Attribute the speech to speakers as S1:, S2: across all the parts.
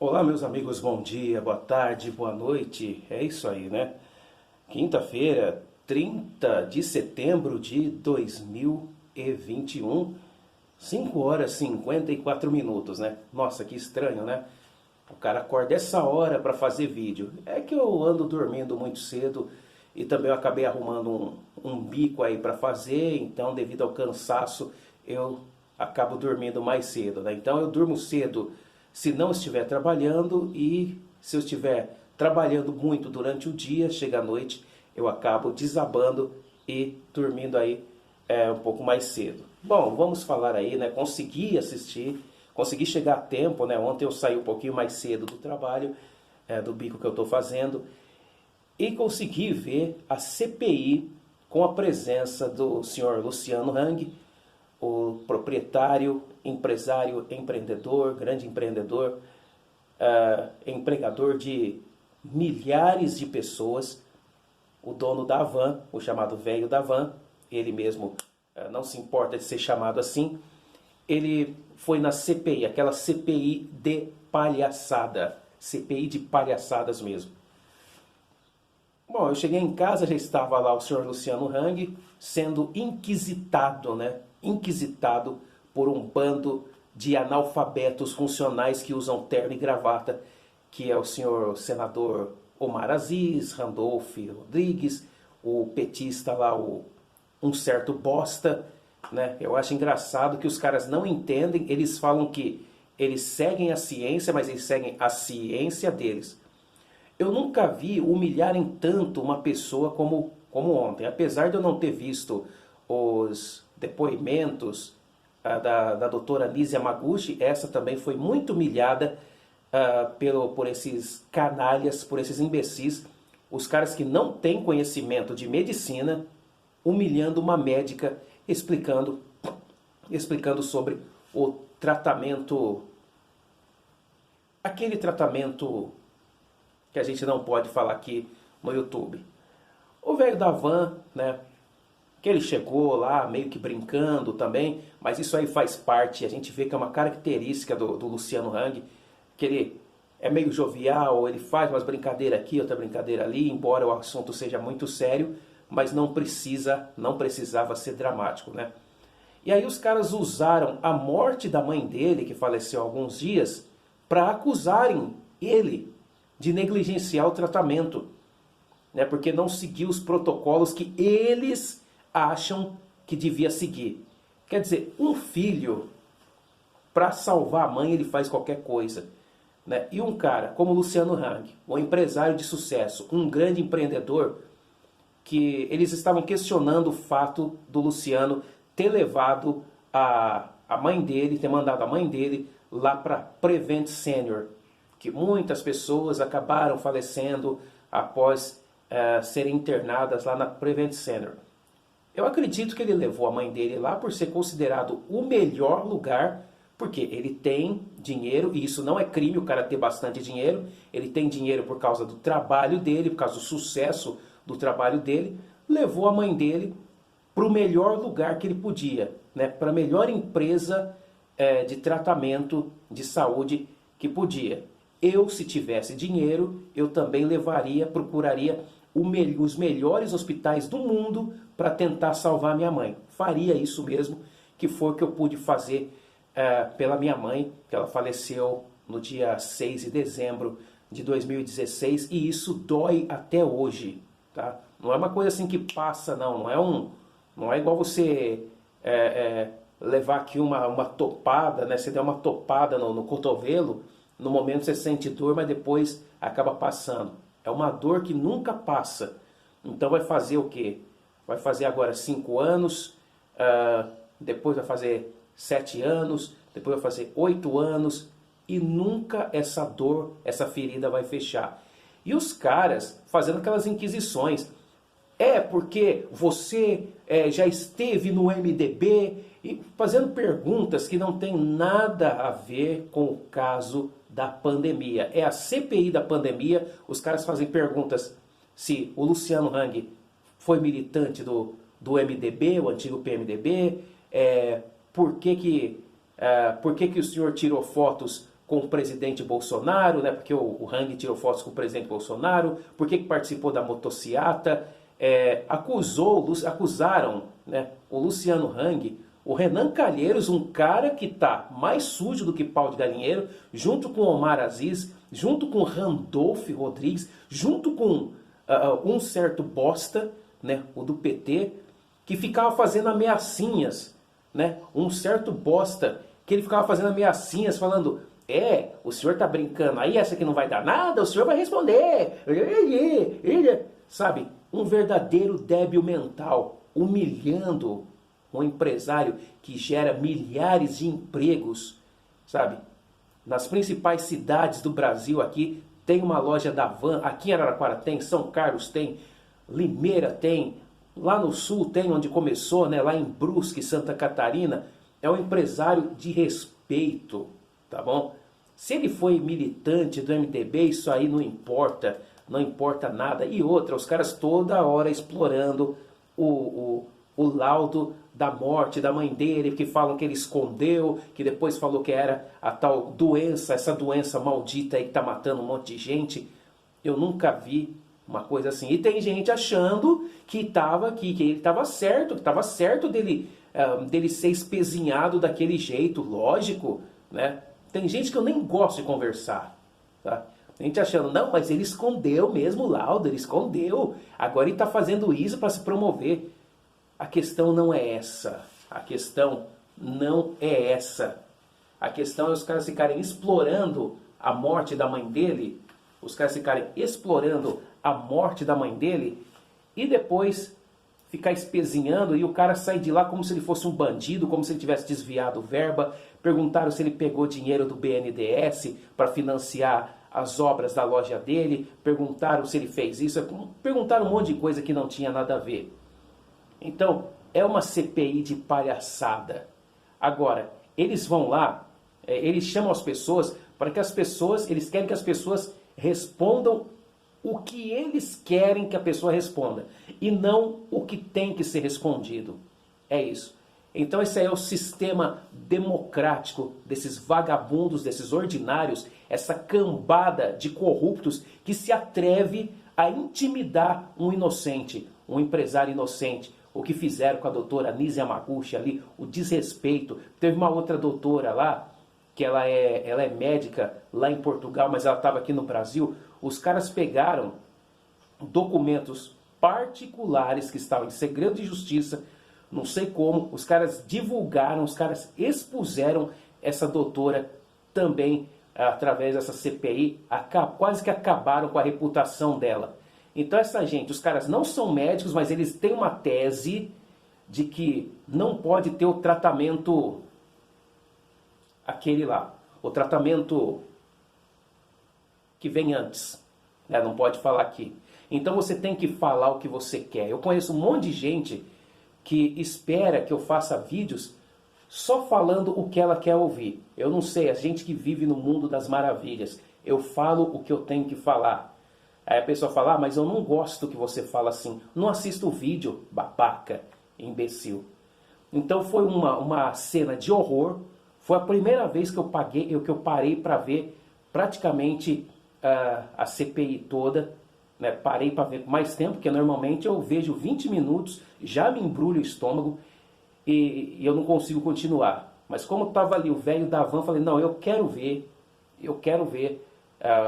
S1: Olá, meus amigos, bom dia, boa tarde, boa noite. É isso aí, né? Quinta-feira, 30 de setembro de 2021, 5 horas e 54 minutos, né? Nossa, que estranho, né? O cara acorda essa hora para fazer vídeo. É que eu ando dormindo muito cedo e também eu acabei arrumando um bico aí para fazer, então devido ao cansaço eu acabo dormindo mais cedo, né? Então eu durmo cedo se não estiver trabalhando e se eu estiver trabalhando muito durante o dia, chega à noite, eu acabo desabando e dormindo aí um pouco mais cedo. Bom, vamos falar aí, né? Consegui chegar a tempo, né? Ontem eu saí um pouquinho mais cedo do trabalho, do bico que eu estou fazendo, e consegui ver a CPI com a presença do senhor Luciano Hang, o proprietário, empresário, empreendedor, grande empreendedor, empregador de milhares de pessoas, o dono da Havan, o chamado velho da Havan, ele mesmo não se importa de ser chamado assim. Ele foi na CPI, aquela CPI de palhaçada, CPI de palhaçadas mesmo. Bom, eu cheguei em casa, já estava lá o senhor Luciano Hang sendo inquisitado, né? Inquisitado por um bando de analfabetos funcionais que usam terno e gravata, que é o senhor senador Omar Aziz, Randolph Rodrigues, o petista lá, um certo bosta, né? Eu acho engraçado que os caras não entendem, eles falam que eles seguem a ciência, mas eles seguem a ciência deles. Eu nunca vi humilharem tanto uma pessoa como ontem. Apesar de eu não ter visto os depoimentos da doutora Nise Yamaguchi, essa também foi muito humilhada por esses canalhas, por esses imbecis, os caras que não têm conhecimento de medicina, humilhando uma médica, explicando sobre o tratamento, aquele tratamento que a gente não pode falar aqui no YouTube. O velho da van, né, que ele chegou lá meio que brincando também, mas isso aí faz parte, a gente vê que é uma característica do Luciano Hang, que ele é meio jovial, ele faz umas brincadeiras aqui, outra brincadeira ali, embora o assunto seja muito sério, mas não precisava ser dramático, né? E aí os caras usaram a morte da mãe dele, que faleceu há alguns dias, para acusarem ele de negligenciar o tratamento, né? Porque não seguiu os protocolos que eles acham que devia seguir. Quer dizer, um filho, para salvar a mãe, ele faz qualquer coisa, né? E um cara como Luciano Hang, um empresário de sucesso, um grande empreendedor, que eles estavam questionando o fato do Luciano ter levado a mãe dele, ter mandado a mãe dele lá para Prevent Senior, que muitas pessoas acabaram falecendo após serem internadas lá na Prevent Senior. Eu acredito que ele levou a mãe dele lá por ser considerado o melhor lugar, porque ele tem dinheiro, e isso não é crime o cara ter bastante dinheiro, ele tem dinheiro por causa do trabalho dele, por causa do sucesso do trabalho dele, levou a mãe dele para o melhor lugar que ele podia, né, para a melhor empresa de tratamento de saúde que podia. Se tivesse dinheiro, eu também procuraria os melhores hospitais do mundo para tentar salvar minha mãe. Faria isso mesmo, que foi o que eu pude fazer pela minha mãe, que ela faleceu no dia 6 de dezembro de 2016, e isso dói até hoje, tá? Não é uma coisa assim que passa, não é igual você levar aqui uma topada, né? Você der uma topada no cotovelo, no momento você sente dor, mas depois acaba passando. É uma dor que nunca passa. Então vai fazer o quê? Vai fazer agora 5 anos, depois vai fazer 7 anos, depois vai fazer 8 anos, e nunca essa dor, essa ferida vai fechar. E os caras fazendo aquelas inquisições. Porque você já esteve no MDB, e fazendo perguntas que não tem nada a ver com o caso da pandemia. É a CPI da pandemia, os caras fazem perguntas se o Luciano Hang foi militante do MDB, o antigo PMDB, por que que o senhor tirou fotos com o presidente Bolsonaro, né? Porque o Hang tirou fotos com o presidente Bolsonaro, por que participou da motociata, acusaram, né, o Luciano Hang, o Renan Calheiros, um cara que tá mais sujo do que pau de galinheiro, junto com Omar Aziz, junto com Randolph Rodrigues, junto com um certo bosta, né, o do PT, que ficava fazendo ameaçinhas, né, um certo bosta, que ele ficava fazendo ameaçinhas, falando, o senhor tá brincando aí, essa aqui não vai dar nada, o senhor vai responder, sabe, um verdadeiro débil mental, humilhando um empresário que gera milhares de empregos, sabe? Nas principais cidades do Brasil aqui, tem uma loja da Van, aqui em Araraquara tem, São Carlos tem, Limeira tem, lá no sul tem, onde começou, né? Lá em Brusque, Santa Catarina, é um empresário de respeito, tá bom? Se ele foi militante do MDB, isso aí não importa, não importa nada. E outra, os caras toda hora explorando o laudo da morte da mãe dele, que falam que ele escondeu, que depois falou que era a tal doença, essa doença maldita aí que tá matando um monte de gente. Eu nunca vi uma coisa assim. E tem gente achando que ele estava certo dele ser espezinhado daquele jeito, lógico, né? Tem gente que eu nem gosto de conversar, tá? Tem gente achando, não, mas ele escondeu mesmo o laudo, ele escondeu. Agora ele está fazendo isso para se promover. A questão não é essa. A questão não é essa. A questão é os caras ficarem explorando a morte da mãe dele. Os caras ficarem explorando a morte da mãe dele. E depois ficar espezinhando e o cara sair de lá como se ele fosse um bandido, como se ele tivesse desviado verba. Perguntaram se ele pegou dinheiro do BNDES para financiar as obras da loja dele. Perguntaram se ele fez isso. Perguntaram um monte de coisa que não tinha nada a ver. Então, é uma CPI de palhaçada. Agora, eles vão lá, eles chamam as pessoas para que eles querem que as pessoas respondam o que eles querem que a pessoa responda. E não o que tem que ser respondido. É isso. Então esse aí é o sistema democrático desses vagabundos, desses ordinários, essa cambada de corruptos que se atreve a intimidar um inocente, um empresário inocente. O que fizeram com a doutora Nise Yamaguchi ali, o desrespeito. Teve uma outra doutora lá, que ela é médica lá em Portugal, mas ela estava aqui no Brasil. Os caras pegaram documentos particulares que estavam em segredo de justiça, não sei como, os caras divulgaram, os caras expuseram essa doutora também através dessa CPI, quase que acabaram com a reputação dela. Então essa gente, os caras não são médicos, mas eles têm uma tese de que não pode ter o tratamento, aquele lá, o tratamento que vem antes, né? Não pode falar aqui. Então você tem que falar o que você quer. Eu conheço um monte de gente que espera que eu faça vídeos só falando o que ela quer ouvir. Eu não sei, a gente que vive no mundo das maravilhas, eu falo o que eu tenho que falar. Aí a pessoa fala, mas eu não gosto que você fala assim. Não assista o vídeo, babaca, imbecil. Então foi uma cena de horror. Foi a primeira vez que eu parei para ver praticamente a CPI toda. Né? Parei para ver mais tempo, porque normalmente eu vejo 20 minutos, já me embrulho o estômago e eu não consigo continuar. Mas como estava ali o velho da van, falei, não, eu quero ver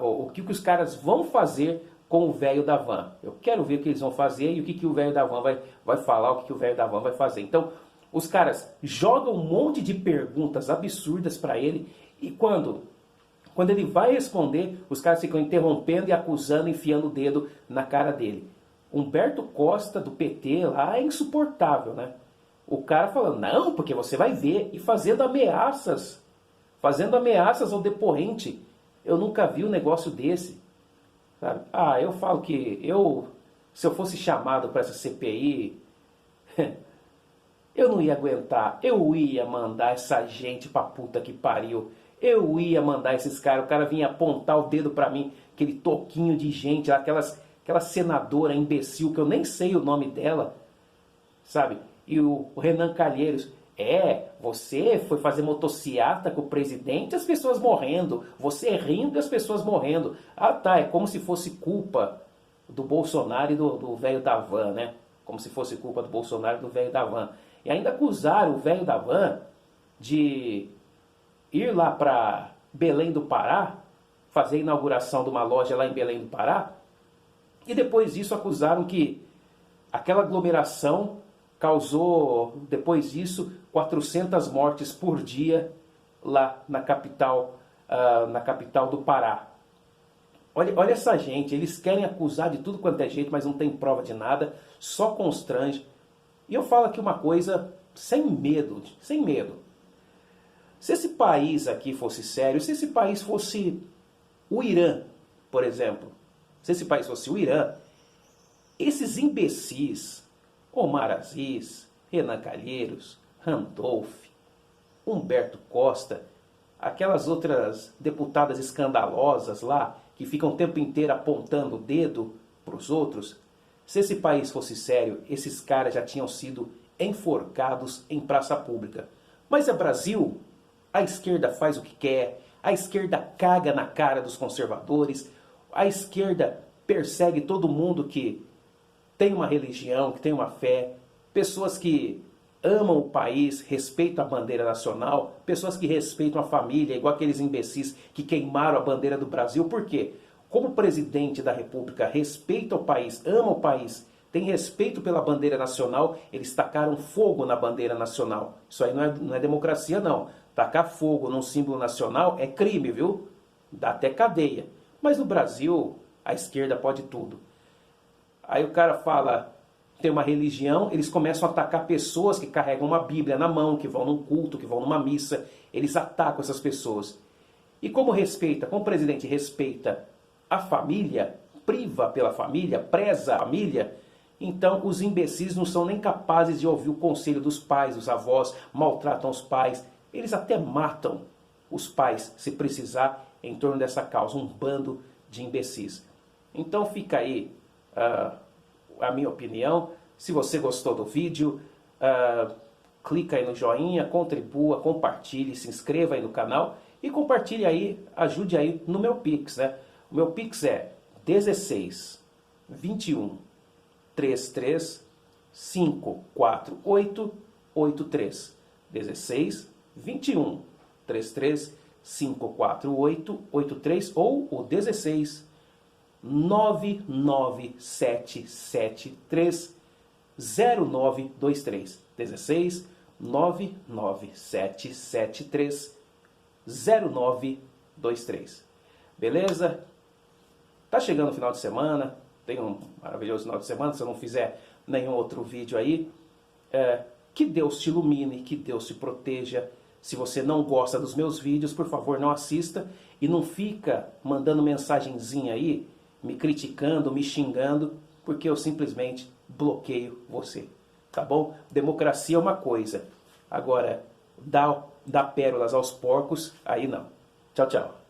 S1: o que os caras vão fazer com o velho da van. Eu quero ver o que eles vão fazer e o que o velho da van vai falar, o que o velho da van vai fazer. Então, os caras jogam um monte de perguntas absurdas para ele e quando ele vai responder, os caras ficam interrompendo e acusando, enfiando o dedo na cara dele. Humberto Costa, do PT, lá é insuportável, né? O cara falando, não, porque você vai ver, e fazendo ameaças ao depoente. Eu nunca vi um negócio desse. Sabe? Eu falo que se eu fosse chamado para essa CPI, eu não ia aguentar. Eu ia mandar essa gente pra puta que pariu. Eu ia mandar esses caras. O cara vinha apontar o dedo pra mim, aquele toquinho de gente, aquela senadora imbecil que eu nem sei o nome dela, sabe? E o Renan Calheiros, Você foi fazer motociata com o presidente e as pessoas morrendo. Você rindo e as pessoas morrendo. Ah tá, é como se fosse culpa do Bolsonaro e do velho da van, né? Como se fosse culpa do Bolsonaro e do velho da van. E ainda acusaram o velho da van de ir lá para Belém do Pará, fazer a inauguração de uma loja lá em Belém do Pará, e depois disso acusaram que aquela aglomeração causou, depois disso, 400 mortes por dia lá na capital do Pará. Olha essa gente, eles querem acusar de tudo quanto é jeito, mas não tem prova de nada, só constrange. E eu falo aqui uma coisa sem medo, sem medo. Se esse país aqui fosse sério, se esse país fosse o Irã, por exemplo, se esse país fosse o Irã, esses imbecis, Omar Aziz, Renan Calheiros, Randolph, Humberto Costa, aquelas outras deputadas escandalosas lá, que ficam o tempo inteiro apontando o dedo para os outros, se esse país fosse sério, esses caras já tinham sido enforcados em praça pública. Mas é Brasil, a esquerda faz o que quer, a esquerda caga na cara dos conservadores, a esquerda persegue todo mundo que tem uma religião, que tem uma fé, pessoas que amam o país, respeitam a bandeira nacional, pessoas que respeitam a família, igual aqueles imbecis que queimaram a bandeira do Brasil. Por quê? Como o presidente da República respeita o país, ama o país, tem respeito pela bandeira nacional, eles tacaram fogo na bandeira nacional. Isso aí não é democracia, não. Tacar fogo num símbolo nacional é crime, viu? Dá até cadeia. Mas no Brasil, a esquerda pode tudo. Aí o cara fala, tem uma religião, eles começam a atacar pessoas que carregam uma Bíblia na mão, que vão num culto, que vão numa missa. Eles atacam essas pessoas. E como o presidente respeita a família, priva pela família, preza a família, então os imbecis não são nem capazes de ouvir o conselho dos pais, dos avós, maltratam os pais. Eles até matam os pais, se precisar, em torno dessa causa. Um bando de imbecis. Então fica aí a minha opinião. Se você gostou do vídeo, clica aí no joinha, contribua, compartilhe, se inscreva aí no canal e compartilhe aí, ajude aí no meu Pix, né? O meu Pix é 16 21 33 548 83. 16 21 33 548 83 ou o 16 99773 0923. 16 99773 0923. Beleza? Tá chegando o final de semana. Tenha um maravilhoso final de semana. Se eu não fizer nenhum outro vídeo aí, que Deus te ilumine, que Deus te proteja. Se você não gosta dos meus vídeos, por favor, não assista. E não fica mandando mensagenzinha aí, me criticando, me xingando, porque eu simplesmente bloqueio você. Tá bom? Democracia é uma coisa. Agora, dar pérolas aos porcos, aí não. Tchau, tchau.